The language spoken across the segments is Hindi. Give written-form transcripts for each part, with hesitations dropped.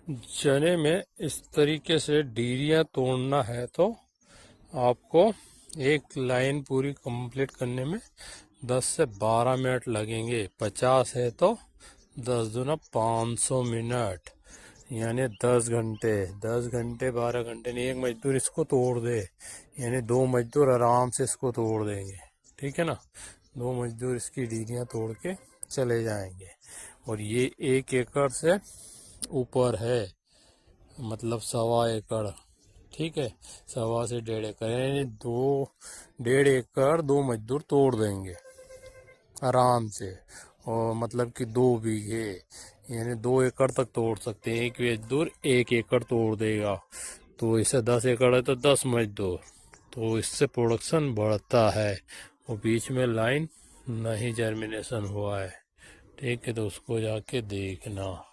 चने में इस तरीके से डीरियां तोड़ना है तो आपको एक लाइन पूरी कंप्लीट करने में 10 से 12 मिनट लगेंगे। 50 है तो 10 दूना 500 मिनट, यानी 10 घंटे। 10 घंटे 12 घंटे नहीं, एक मजदूर इसको तोड़ दे यानी 2 मजदूर आराम से इसको तोड़ देंगे। ठीक है ना, 2 मजदूर इसकी डीरियां तोड़ के चले जाएंगे। और ये 1 एकड़ से ऊपर है, मतलब 1.25 एकड़। ठीक है, 1.25 से 1.5 एकड़, यानी 1.5 एकड़ 2 मजदूर तोड़ देंगे आराम से। और मतलब कि 2 बीघे, यानी 2 एकड़ तक तोड़ सकते हैं। एक मजदूर 1 एकड़ तोड़ देगा, तो इसे 10 एकड़ है तो 10 मजदूर, तो इससे प्रोडक्शन बढ़ता है। और बीच में लाइन नहीं जर्मिनेशन हुआ है, ठीक है, तो उसको जाके देखना।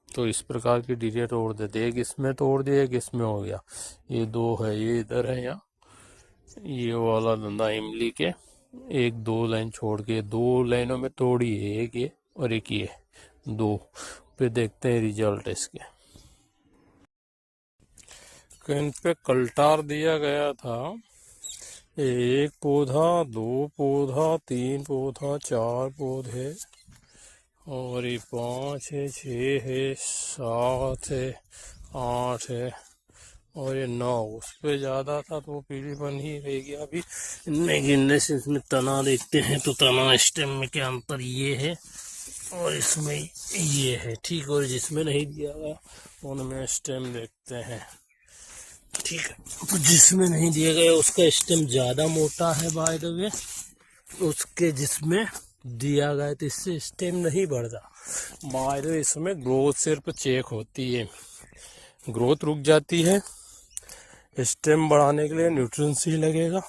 तो इस प्रकार की डीजे तोड़ देते, एक इसमें तोड़ दिया, एक इसमें हो गया। ये 2 है, ये इधर है, यहाँ ये वाला धंधा इमली के। 1-2 लाइन छोड़ के 2 लाइनों में तोड़ी है, एक ये और एक ये, 2। फिर देखते हैं रिजल्ट इसके। इन पे कल्टार दिया गया था, 1 पौधा, 2 पौधा, 3 पौधा, 4 पौधे, और ये 5 है, 6 है, 7 है, 8 है, और ये 9। उस पे ज्यादा था तो वो पीलीपन ही रह गया। अभी इनमें गिनने से इसमें तना देखते हैं तो तना स्टेम में क्या अंतर ये है और इसमें ये है। ठीक, और जिसमें नहीं दिया गया उनमें स्टेम देखते हैं। ठीक है, तो जिसमें नहीं दिया गया उसका स्टेम ज्यादा मोटा है बाय द वे, उसके जिसमें दिया गया तो इससे स्टेम नहीं बढ़ता। बाय द वे इसमें ग्रोथ सिर्फ चेक होती है, ग्रोथ रुक जाती है। स्टेम बढ़ाने के लिए न्यूट्रिएंट्स ही लगेगा,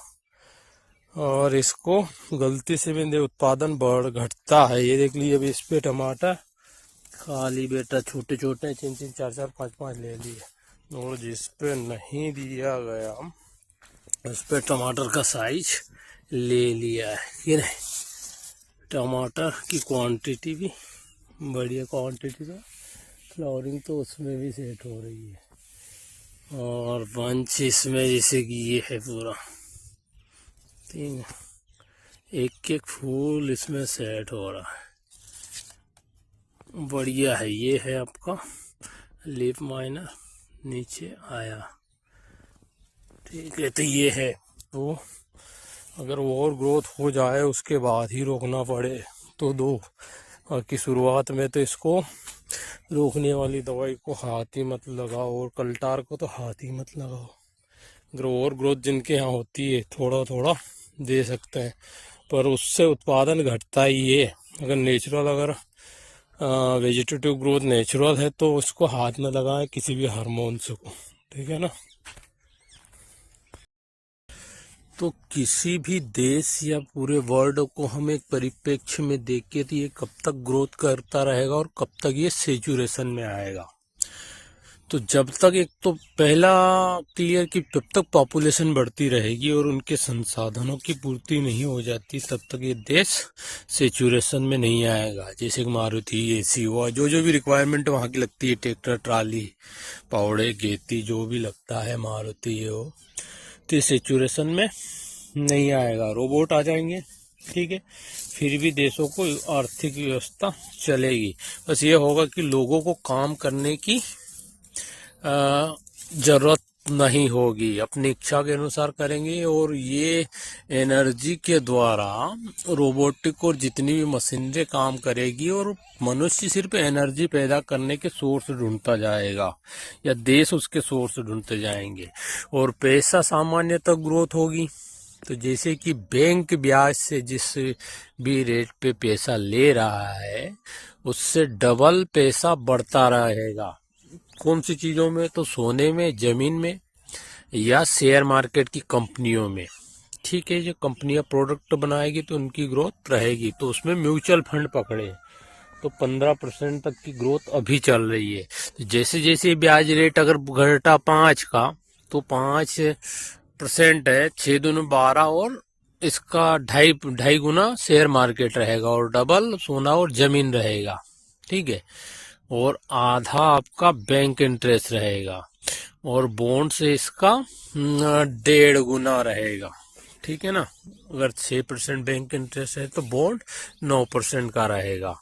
और इसको गलती से भी उत्पादन बढ़ घटता है। ये देख लीजिए, अभी इस पे टमाटर खाली बेटा छोटे छोटे 3-3, 4-4, 5-5 ले लिए, और जिस पे नहीं दिया गया उस पे टमाटर का साइज ले लिया है कि नहीं। टमाटर की क्वांटिटी भी बढ़िया क्वांटिटी का, फ्लावरिंग तो उसमें भी सेट हो रही है, और बंच इसमें जैसे कि ये है पूरा, ठीक है, एक एक फूल इसमें सेट हो रहा है, बढ़िया है। ये है आपका लीफ माइनर, नीचे आया, ठीक है। तो ये है, तो अगर ओवर ग्रोथ हो जाए उसके बाद ही रोकना पड़े तो दो, बाकी शुरुआत में तो इसको रोकने वाली दवाई को हाथ ही मत लगाओ, और कल्टार को तो हाथ ही मत लगाओ। अगर ओवर ग्रोथ जिनके यहाँ होती है थोड़ा थोड़ा दे सकते हैं, पर उससे उत्पादन घटता ही है। अगर नेचुरल, अगर वेजिटेटिव ग्रोथ नेचुरल है तो उसको हाथ में लगाएं किसी भी हार्मोन्स को, ठीक है ना। तो किसी भी देश या पूरे वर्ल्ड को हम एक परिप्रेक्ष्य में देखें तो ये कब तक ग्रोथ करता रहेगा और कब तक ये सेचुरेशन में आएगा। तो जब तक, एक तो पहला क्लियर कि जब तक पॉपुलेशन बढ़ती रहेगी और उनके संसाधनों की पूर्ति नहीं हो जाती तब तक ये देश सेचुरेशन में नहीं आएगा। जैसे कि मारुति, एसी हुआ, जो जो भी रिक्वायरमेंट वहाँ की लगती है, ट्रैक्टर, ट्राली, पावड़े, गेती, जो भी लगता है मारुति ये हो, तो सेचुरेशन में नहीं आएगा। रोबोट आ जाएंगे, ठीक है, फिर भी देशों को आर्थिक व्यवस्था चलेगी। बस ये होगा कि लोगों को काम करने की जरूरत नहीं होगी, अपनी इच्छा के अनुसार करेंगे। और ये एनर्जी के द्वारा रोबोटिक और जितनी भी मशीनरी काम करेगी, और मनुष्य सिर्फ एनर्जी पैदा करने के सोर्स ढूंढता जाएगा, या देश उसके सोर्स ढूंढते जाएंगे, और पैसा सामान्यतः ग्रोथ होगी। तो जैसे कि बैंक ब्याज से जिस भी रेट पे पैसा ले रहा है उससे डबल पैसा बढ़ता रहेगा। कौन सी चीजों में? तो सोने में, जमीन में, या शेयर मार्केट की कंपनियों में। ठीक है, जो कंपनियां प्रोडक्ट बनाएगी तो उनकी ग्रोथ रहेगी। तो उसमें म्यूचुअल फंड पकड़े तो 15% तक की ग्रोथ अभी चल रही है। तो जैसे जैसे ब्याज रेट अगर घटा 5 का, तो 5% है, 6 दूनी 12, और इसका ढाई गुना शेयर मार्केट रहेगा, और डबल सोना और जमीन रहेगा। ठीक है, और आधा आपका बैंक इंटरेस्ट रहेगा, और बॉन्ड से इसका 1.5 गुना रहेगा। ठीक है ना। अगर 6% बैंक इंटरेस्ट है तो बॉन्ड 9% का रहेगा।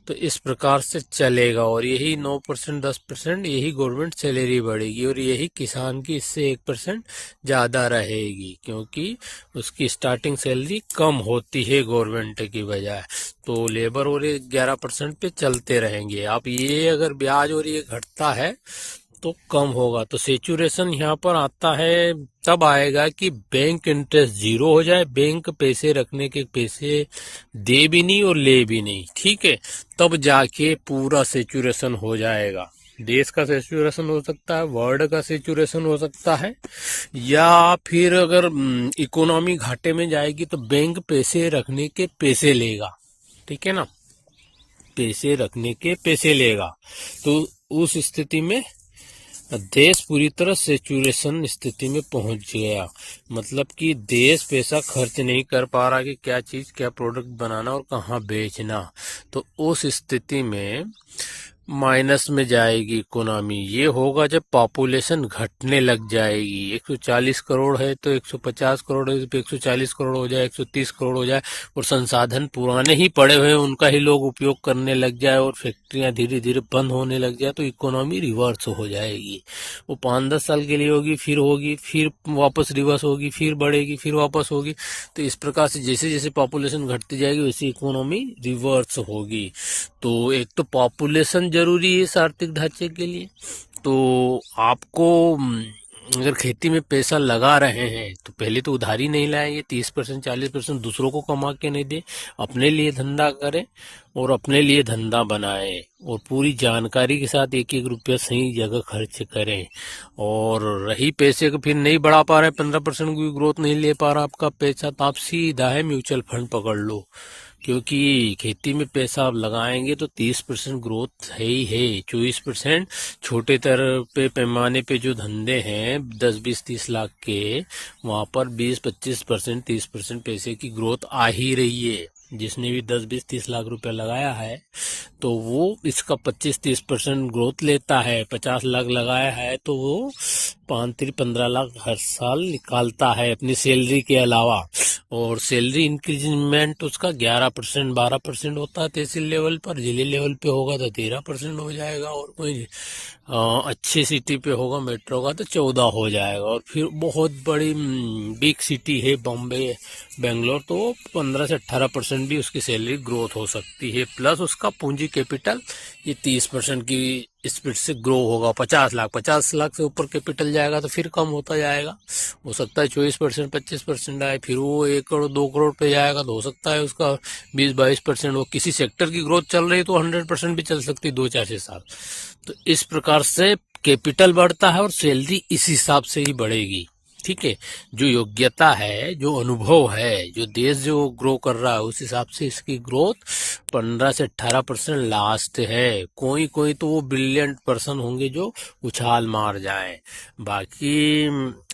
तो इस प्रकार से चलेगा, और यही 9% 10% यही गवर्नमेंट सैलरी बढ़ेगी, और यही किसान की इससे 1% ज्यादा रहेगी, क्योंकि उसकी स्टार्टिंग सैलरी कम होती है गवर्नमेंट की बजाय। तो लेबर और ये 11% पे चलते रहेंगे। आप ये अगर ब्याज और ये घटता है तो कम होगा। तो सेचुरेशन यहाँ पर आता है, तब आएगा कि बैंक इंटरेस्ट जीरो हो जाए, बैंक पैसे रखने के पैसे दे भी नहीं और ले भी नहीं। ठीक है, तब जाके पूरा सेचुरेशन हो जाएगा। देश का सेचुरेशन हो सकता है, वर्ल्ड का सेचुरेशन हो सकता है, या फिर अगर इकोनॉमी घाटे में जाएगी तो बैंक पैसे रखने के पैसे लेगा। ठीक है ना, पैसे रखने के पैसे लेगा। तो उस स्थिति में देश पूरी तरह सेचुरेशन स्थिति में पहुंच गया। मतलब कि देश पैसा खर्च नहीं कर पा रहा कि क्या चीज, क्या प्रोडक्ट बनाना और कहाँ बेचना। तो उस स्थिति में माइनस में जाएगी इकोनॉमी। ये होगा जब पॉपुलेशन घटने लग जाएगी। 140 करोड़ है तो 150 करोड़ है तो 140 करोड़ हो जाए, 130 करोड़ हो जाए, और संसाधन पुराने ही पड़े हुए उनका ही लोग उपयोग करने लग जाए, और फैक्ट्रियां धीरे धीरे बंद होने लग जाए, तो इकोनॉमी रिवर्स हो जाएगी। वो 5-10 साल के लिए होगी, फिर वापस रिवर्स होगी, फिर बढ़ेगी, फिर वापस होगी। तो इस प्रकार से जैसे जैसे पॉपुलेशन घटती जाएगी वैसे इकोनॉमी रिवर्स होगी। तो एक तो पॉपुलेशन जरूरी है इस आर्थिक ढांचे के लिए। तो आपको अगर खेती में पैसा लगा रहे हैं तो पहले तो उधारी नहीं लाएंगे, 30% 40% दूसरों को कमा के नहीं दे, अपने लिए धंधा करें और अपने लिए धंधा बनाएं, और पूरी जानकारी के साथ एक एक रुपया सही जगह खर्च करें। और रही पैसे को फिर नहीं बढ़ा पा रहे, 15% की ग्रोथ नहीं ले पा रहा आपका पैसा, तो आप सीधा है म्यूचुअल फंड पकड़ लो, क्योंकि खेती में पैसा आप लगाएंगे तो 30% ग्रोथ है ही है। 24% छोटे तरह पे पैमाने पे जो धंधे हैं 10-20-30 लाख के, वहां पर 20-25% 30% पैसे की ग्रोथ आ ही रही है। जिसने भी 10-20-30 लाख रुपया लगाया है तो वो इसका 25-30% ग्रोथ लेता है। 50 लाख लगाया है तो वो 5-15 लाख हर साल निकालता है अपनी सैलरी के अलावा। और सैलरी इंक्रीजमेंट उसका 11% 12% होता है तहसील लेवल पर। जिले लेवल पे होगा तो 13% हो जाएगा, और कोई अच्छी सिटी पे होगा, मेट्रो का, तो 14 हो जाएगा। और फिर बहुत बड़ी बिग सिटी है बॉम्बे, बेंगलोर, तो 15 से 18% भी उसकी सैलरी ग्रोथ हो सकती है। प्लस उसका पूंजी कैपिटल ये 30% की स्पीड से ग्रो होगा। 50 लाख से ऊपर कैपिटल जाएगा तो फिर कम होता जाएगा। हो सकता है 24% 25% आए, फिर वो 1 करोड़ 2 करोड़ पे जाएगा तो हो सकता है उसका 20-22%। वो किसी सेक्टर की ग्रोथ चल रही है तो 100% भी चल सकती है 2-4 साल। तो इस प्रकार से कैपिटल बढ़ता है और सैलरी इस हिसाब से ही बढ़ेगी। ठीक है, जो योग्यता है, जो अनुभव है, जो देश जो ग्रो कर रहा है उस हिसाब से इसकी ग्रोथ 15 से 18% लास्ट है। कोई कोई तो वो ब्रिलियंट पर्सन होंगे जो उछाल मार जाए, बाकी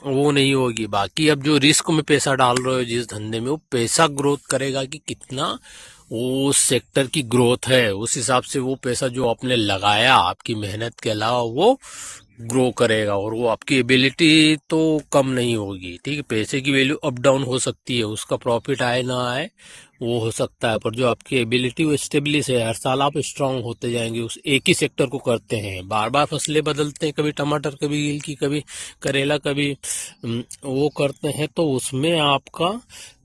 वो नहीं होगी। बाकी अब जो रिस्क में पैसा डाल रहे हो जिस धंधे में, वो पैसा ग्रोथ करेगा कि कितना वो सेक्टर की ग्रोथ है, उस हिसाब से वो पैसा जो आपने लगाया आपकी मेहनत के अलावा वो ग्रो करेगा। और वो आपकी एबिलिटी तो कम नहीं होगी। ठीक है, पैसे की वैल्यू अप डाउन हो सकती है, उसका प्रॉफिट आए ना आए वो हो सकता है, पर जो आपकी एबिलिटी वो स्टेब्लिश है। हर साल आप स्ट्रांग होते जाएंगे, उस एक ही सेक्टर को करते हैं, बार बार फसलें बदलते हैं, कभी टमाटर, कभी गिलकी, कभी करेला, कभी वो करते हैं, तो उसमें आपका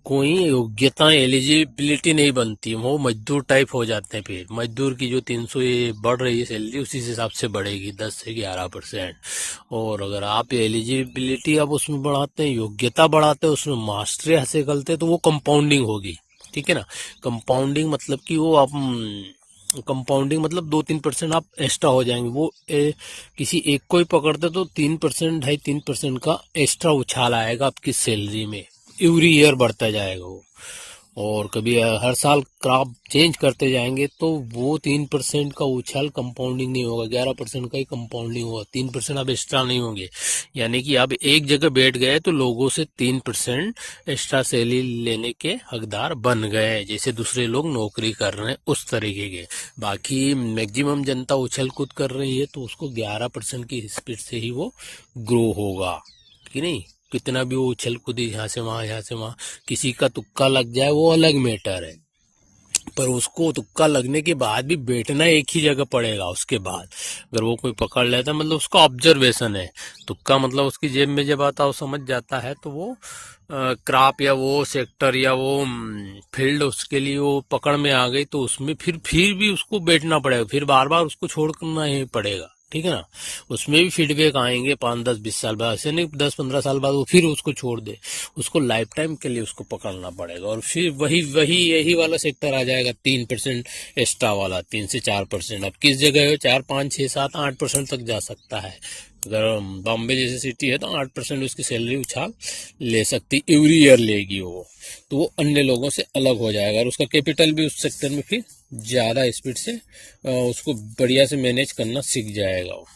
कोई योग्यता एलिजिबिलिटी नहीं बनती, वो मजदूर टाइप हो जाते हैं। फिर मजदूर की जो 300 ये बढ़ रही है सैलरी, उसी हिसाब से बढ़ेगी 10 से 11%। और अगर आप एलिजिबिलिटी आप उसमें बढ़ाते हैं, योग्यता बढ़ाते हैं, उसमें मास्टरी हासिल करते हैं, तो वो कंपाउंडिंग होगी। ठीक है ना। कंपाउंडिंग मतलब कि वो आप कंपाउंडिंग मतलब 2-3% आप एक्स्ट्रा हो जाएंगे। वो किसी एक को ही पकड़ते तो 3% 2.5-3% का एक्स्ट्रा उछाल आएगा आपकी सैलरी में, एवरी ईयर बढ़ता जाएगा वो। और कभी हर साल क्रॉप चेंज करते जाएंगे तो वो 3% का उछाल कंपाउंडिंग नहीं होगा, 11% का ही कंपाउंडिंग होगा, 3% अब एक्स्ट्रा नहीं होंगे। यानी कि अब एक जगह बैठ गए तो लोगों से 3% एक्स्ट्रा सैलरी लेने के हकदार बन गए, जैसे दूसरे लोग नौकरी कर रहे हैं उस तरीके के। बाकी मैक्सिमम जनता उछल कूद कर रही है तो उसको 11% की स्पीड से ही वो ग्रो होगा कि नहीं। कितना भी वो उछल कूद यहाँ से वहां यहाँ से वहां, किसी का तुक्का लग जाए वो अलग मैटर है, पर उसको तुक्का लगने के बाद भी बैठना एक ही जगह पड़ेगा। उसके बाद अगर वो कोई पकड़ लेता है, मतलब उसका ऑब्जर्वेशन है, तुक्का मतलब उसकी जेब में जब आता है वो समझ जाता है, तो वो क्रॉप या वो सेक्टर या वो फील्ड उसके लिए वो पकड़ में आ गई, तो उसमें फिर भी उसको बैठना पड़ेगा, फिर बार बार उसको छोड़ना ही पड़ेगा, ठीक है ना। उसमें भी फीडबैक आएंगे 5, 10, 20 साल बाद, ऐसे नहीं 10, 15 साल बाद वो फिर उसको छोड़ दे, उसको लाइफ टाइम के लिए उसको पकड़ना पड़ेगा। और फिर वही वही यही वाला सेक्टर आ जाएगा 3% एक्स्ट्रा वाला, 3 से 4%। अब किस जगह है, 4, 5, 6, 7, 8% तक जा सकता है। अगर बॉम्बे जैसी सिटी है तो 8% उसकी सैलरी उछाल ले सकती, एवरी ईयर लेगी वो, तो वो अन्य लोगों से अलग हो जाएगा, और उसका कैपिटल भी उस सेक्टर में फिर ज़्यादा स्पीड से उसको बढ़िया से मैनेज करना सीख जाएगा वो।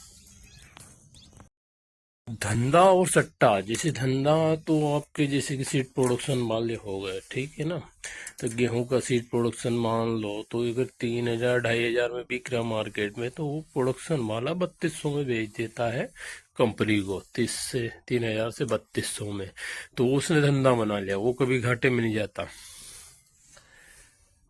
धंधा और सट्टा, जैसे धंधा तो आपके जैसे कि सीड प्रोडक्शन वाले हो गए, ठीक है ना। तो गेहूं का सीड प्रोडक्शन मान लो, तो अगर 3,000 2,500 में बिक रहा मार्केट में, तो वो प्रोडक्शन वाला 3200 में बेच देता है कंपनी को, 3,000 से 3200 में। तो उसने धंधा बना लिया, वो कभी घाटे में नहीं जाता।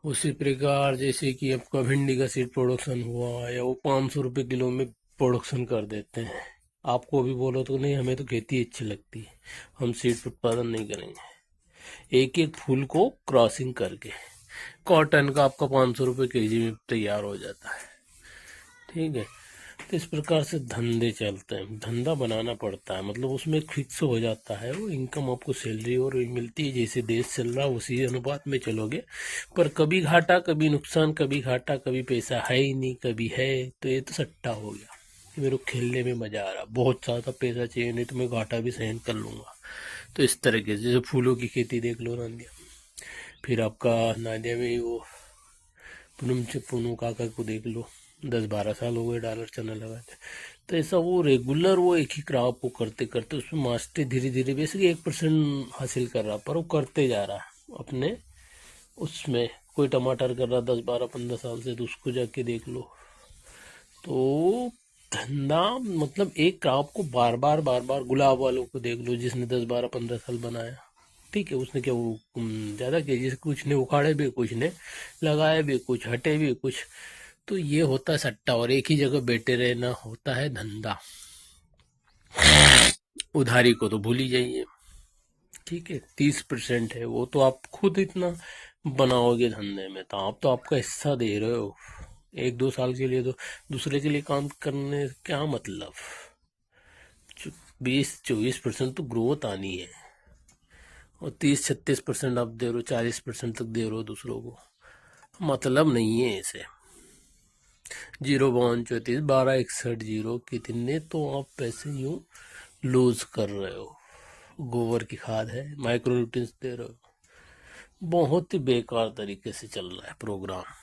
उसी प्रकार जैसे कि आपका भिंडी का सीड प्रोडक्शन हुआ, या वो 500 रुपये किलो में प्रोडक्शन कर देते हैं। आपको भी बोलो तो नहीं, हमें तो खेती अच्छी लगती है, हम सीड उत्पादन नहीं करेंगे। एक एक फूल को क्रॉसिंग करके कॉटन का आपका 500 रुपये केजी में तैयार हो जाता है, ठीक है। तो इस प्रकार से धंधे चलते हैं, धंधा बनाना पड़ता है, मतलब उसमें एक फिक्स हो जाता है वो इनकम, आपको सैलरी और मिलती है, जैसे देश चल रहा है उसी अनुपात में चलोगे। पर कभी घाटा कभी नुकसान, कभी घाटा कभी पैसा है ही नहीं, कभी है, तो ये तो सट्टा हो गया कि मेरे को खेलने में मजा आ रहा, बहुत ज़्यादा पैसा चाहिए नहीं तो मैं घाटा भी सहन कर लूंगा। तो इस तरीके से जैसे फूलों की खेती देख लो नांदिया, फिर आपका नांदिया में वो पूनम से पूनू काका को देख लो, 10, 12 साल हो गए डॉलर चना लगाते। तो ऐसा वो रेगुलर वो एक ही क्रॉप को करते करते उसमें मास्टर धीरे धीरे बेसिकली 1% हासिल कर रहा, पर वो करते जा रहा है अपने उसमें। कोई टमाटर कर रहा 10, 12, 15 साल से, तो उसको जाके देख लो। तो धंधा मतलब एक क्रॉप को बार बार गुलाब वालों को देख लो, जिसने 10, 12, 15 साल बनाया, ठीक है। उसने क्या वो ज्यादा किया, जैसे कुछ ने उखाड़े भी, कुछ ने लगाए भी, कुछ हटे भी कुछ। तो ये होता है सट्टा, और एक ही जगह बैठे रहना होता है धंधा। उधारी को तो भूल ही जाइए, ठीक है। 30% है वो, तो आप खुद इतना बनाओगे धंधे में, तो आप तो आपका हिस्सा दे रहे हो 1, 2 साल के लिए, तो दूसरे के लिए काम करने से क्या मतलब। 20, 24% तो ग्रोथ आनी है, और 30, 36% आप दे रहे हो, 40% तक दे रहे हो दूसरों को, मतलब नहीं है इसे। 0, 52, 34, 12, 61, 0 कितने तो आप पैसे यूं लूज कर रहे हो। गोबर की खाद है, माइक्रो न्यूट्रिएंट्स दे रहे हो, बहुत ही बेकार तरीके से चल रहा है प्रोग्राम।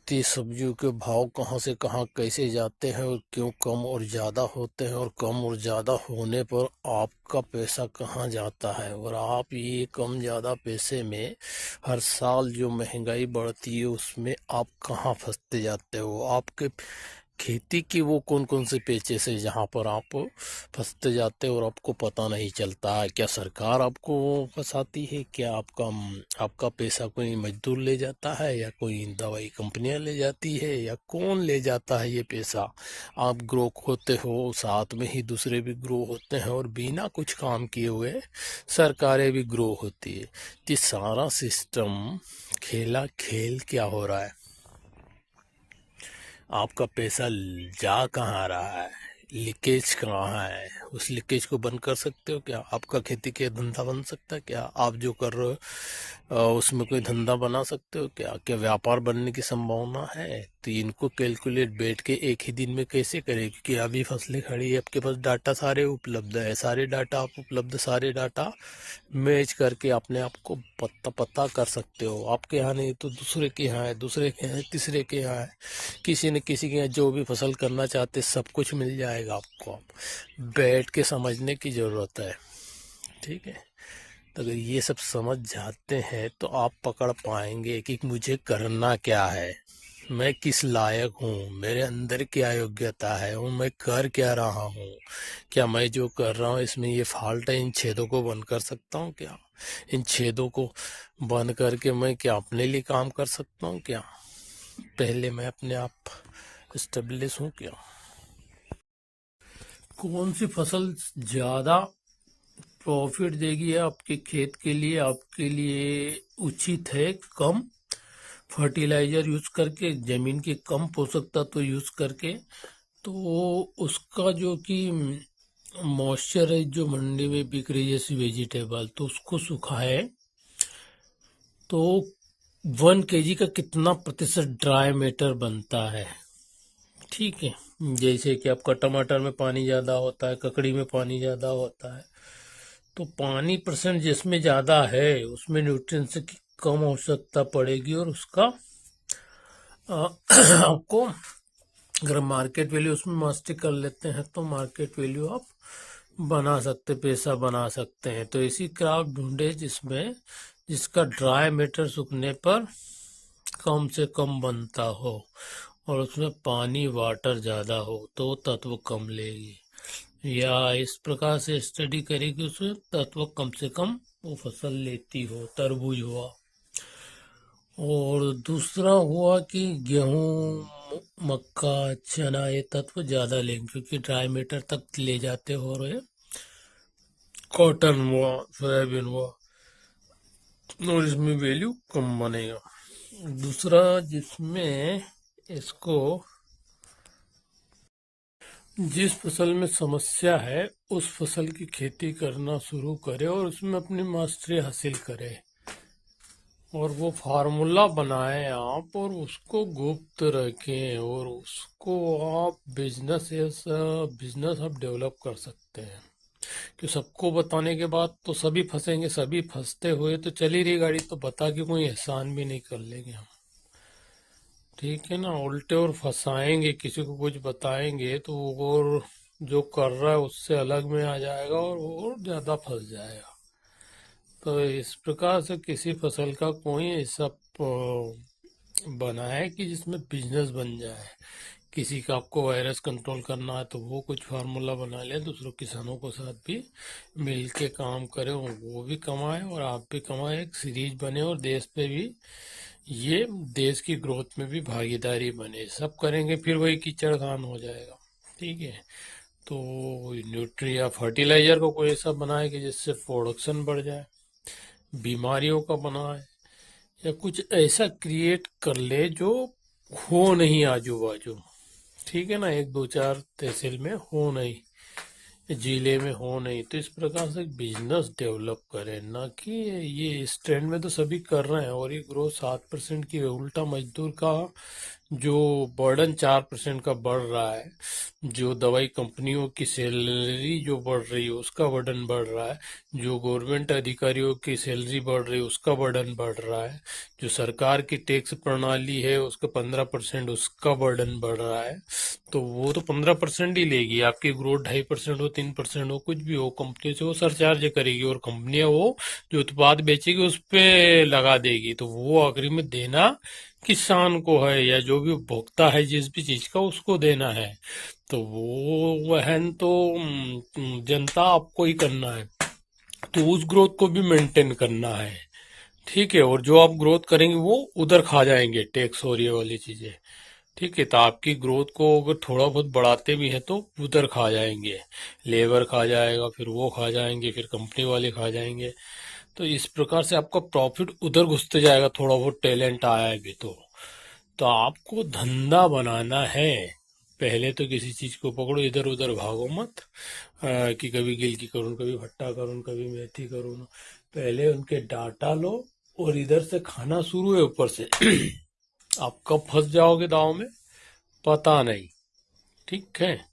इतनी सब्जियों के भाव कहाँ से कहाँ कैसे जाते हैं, और क्यों कम और ज़्यादा होते हैं, और कम और ज़्यादा होने पर आपका पैसा कहाँ जाता है, और आप ये कम ज़्यादा पैसे में हर साल जो महंगाई बढ़ती है उसमें आप कहाँ फंसते जाते हो। आपके खेती की वो कौन कौन से पेचे से जहाँ पर आप फंसते जाते हो और आपको पता नहीं चलता है। क्या सरकार आपको फंसाती है, क्या आपका आपका पैसा कोई मजदूर ले जाता है, या कोई दवाई कंपनियां ले जाती है, या कौन ले जाता है ये पैसा। आप ग्रो होते हो, साथ में ही दूसरे भी ग्रो होते हैं, और बिना कुछ काम किए हुए सरकारें भी ग्रो होती है। ये सारा सिस्टम खेला खेल क्या हो रहा है, आपका पैसा जा कहाँ रहा है, लीकेज कहाँ है, उस लीकेज को बंद कर सकते हो क्या? आपका खेती के धंधा बन सकता है क्या? आप जो कर रहे हो उसमें कोई धंधा बना सकते हो क्या? क्या व्यापार बनने की संभावना है? तो इनको कैलकुलेट बैठ के एक ही दिन में कैसे करें? क्योंकि अभी फसलें खड़ी है, आपके पास डाटा सारे उपलब्ध है, सारे डाटा आप उपलब्ध, सारे डाटा मैच करके अपने आप को पता कर सकते हो। आपके यहाँ नहीं तो दूसरे के यहाँ है, दूसरे के यहाँ है, तीसरे के यहाँ है, किसी न किसी के यहाँ जो भी फसल करना चाहते सब कुछ मिल जाएगा आपको। बैठ के समझने की ज़रूरत है, ठीक है? तो अगर ये सब समझ जाते हैं तो आप पकड़ पाएंगे कि मुझे करना क्या है, मैं किस लायक हूँ, मेरे अंदर क्या योग्यता है और मैं कर क्या रहा हूँ। क्या मैं जो कर रहा हूँ इसमें ये फॉल्ट है, इन छेदों को बंद कर सकता हूँ क्या? इन छेदों को बंद करके मैं क्या अपने लिए काम कर सकता हूँ क्या? पहले मैं अपने आप स्टेब्लिश हूँ क्या? कौन सी फसल ज़्यादा प्रॉफिट देगी आपके खेत के लिए, आपके लिए उचित है? कम फर्टिलाइजर यूज करके, जमीन के कम पोषक तत्व यूज करके, तो उसका जो कि मॉइस्चर है जो मंडी में बिक रही है जैसी वेजिटेबल, तो उसको सुखाए तो 1 kg का कितना प्रतिशत ड्राई मैटर बनता है? ठीक है, जैसे कि आपका टमाटर में पानी ज़्यादा होता है, ककड़ी में पानी ज़्यादा होता है, तो पानी परसेंट जिसमें ज़्यादा है उसमें न्यूट्रिएंट्स की कम आवश्यकता पड़ेगी और उसका आपको अगर मार्केट वैल्यू उसमें मास्टर कर लेते हैं तो मार्केट वैल्यू आप बना सकते, पैसा बना सकते हैं। तो ऐसी क्रॉप ढूंढे जिसका ड्राई मैटर सूखने पर कम से कम बनता हो और उसमें पानी वाटर ज़्यादा हो तो तत्व कम लेगी, या इस प्रकार से स्टडी करें कि उसमें तत्व कम से कम वो फसल लेती हो। तरबूज हुआ, और दूसरा हुआ कि गेहूं, मक्का, चना, ये तत्व ज़्यादा लेंगे क्योंकि ड्राई मैटर तक ले जाते हो रहे। कॉटन हुआ, सोयाबीन हुआ, और इसमें वैल्यू कम बनेगा। दूसरा जिसमें इसको जिस फसल में समस्या है उस फसल की खेती करना शुरू करें और उसमें अपनी मास्टरी हासिल करें और वो फार्मूला बनाएं आप और उसको गुप्त रखें और उसको आप बिजनेस आप डेवलप कर सकते हैं। कि सबको बताने के बाद तो सभी फंसेंगे, सभी फंसते हुए तो चली रही गाड़ी, तो बता के कोई एहसान भी नहीं कर लेंगे हम, ठीक है ना? उल्टे और फंसाएंगे, किसी को कुछ बताएंगे तो वो और जो कर रहा है उससे अलग में आ जाएगा और ज्यादा फंस जाएगा। तो इस प्रकार से किसी फसल का कोई ऐसा बनाए कि जिसमें बिजनेस बन जाए। किसी का आपको वायरस कंट्रोल करना है तो वो कुछ फार्मूला बना ले, दूसरों किसानों के साथ भी मिल के काम करे, वो भी कमाए और आप भी कमाए, एक सीरीज बने और देश पे भी ये देश की ग्रोथ में भी भागीदारी बने। सब करेंगे फिर वही कीचड़ खान हो जाएगा, ठीक है? तो न्यूट्री या फर्टिलाइजर को कोई ऐसा बनाए कि जिससे प्रोडक्शन बढ़ जाए, बीमारियों का बनाए, या कुछ ऐसा क्रिएट कर ले जो हो नहीं आजू बाजू, ठीक है ना? एक दो चार तहसील में हो नहीं, जिले में हो नहीं, तो इस प्रकार से बिजनेस डेवलप करें, ना कि ये इस ट्रेंड में तो सभी कर रहे हैं और ये ग्रोथ 7% की है। उल्टा मजदूर का जो बर्डन 4% का बढ़ रहा है, जो दवाई कंपनियों की सैलरी जो बढ़ रही है उसका बर्डन बढ़ रहा है, जो गवर्नमेंट अधिकारियों की सैलरी बढ़ रही है उसका बर्डन बढ़ रहा है, जो सरकार की टैक्स प्रणाली है उसका 15% उसका बर्डन बढ़ रहा है। तो वो तो 15% ही लेगी, आपकी ग्रोथ 2.5% हो, 3% हो, कुछ भी हो, कंपनी से वो सरचार्ज करेगी और कंपनियां वो जो उत्पाद बेचेगी उस पे लगा देगी। तो वो आखिरी में देना किसान को है या जो भी उपभोक्ता है जिस भी चीज का, उसको देना है। तो वो वहन तो जनता आपको ही करना है, तो उस ग्रोथ को भी मेंटेन करना है, ठीक है? और जो आप ग्रोथ करेंगे वो उधर खा जाएंगे टैक्स और ये वाली चीजें, ठीक है? तो आपकी ग्रोथ को अगर थोड़ा बहुत बढ़ाते भी हैं तो उधर खा जाएंगे, लेबर खा जाएगा, फिर वो खा जाएंगे, फिर कंपनी वाले खा जाएंगे। तो इस प्रकार से आपका प्रॉफिट उधर घुसते जाएगा, थोड़ा बहुत टैलेंट आया है भी तो आपको धंधा बनाना है, पहले तो किसी चीज को पकड़ो, इधर उधर भागो मत कि कभी गिलकी करूं, कभी भट्टा करूं, कभी मेथी करूं। पहले उनके डाटा लो और इधर से खाना शुरू है ऊपर से। आप कब फंस जाओगे दाव में पता नहीं। ठीक है,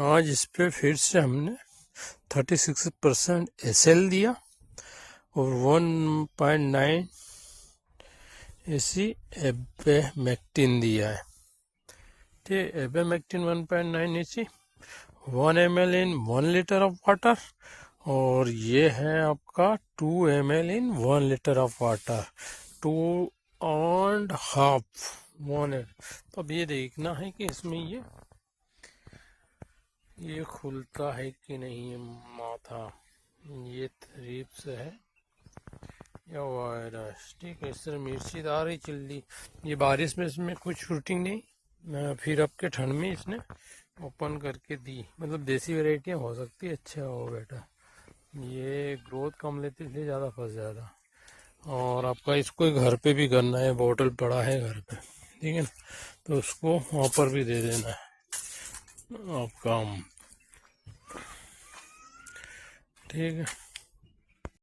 आज इस पे फिर से हमने 36% SL दिया और 1.9 एबेमेक्टिन दिया है। ठीक, एबेमेक्टिन 1.9 EC, 1 ml in 1 litre of water, और ये है आपका 2 ml in 1 litre of water, 2.5 1। तो अब ये देखना है कि इसमें ये खुलता है कि नहीं है माथा, ये थ्रिप्स है या वायरस। ठीक है, इस तरह मिर्चीदार ही चिल्ली। ये बारिश में इसमें कुछ शूटिंग नहीं, फिर अब के ठंड में इसने ओपन करके दी। मतलब देसी वेराइटियाँ हो सकती है, अच्छा हो बेटा। ये ग्रोथ कम लेती इसलिए ज़्यादा फंस जाता। और आपका इसको घर पे भी करना है, बॉटल पड़ा है घर पे, ठीक है ना, तो उसको वहाँ पर भी दे देना है आपका। ठीक है।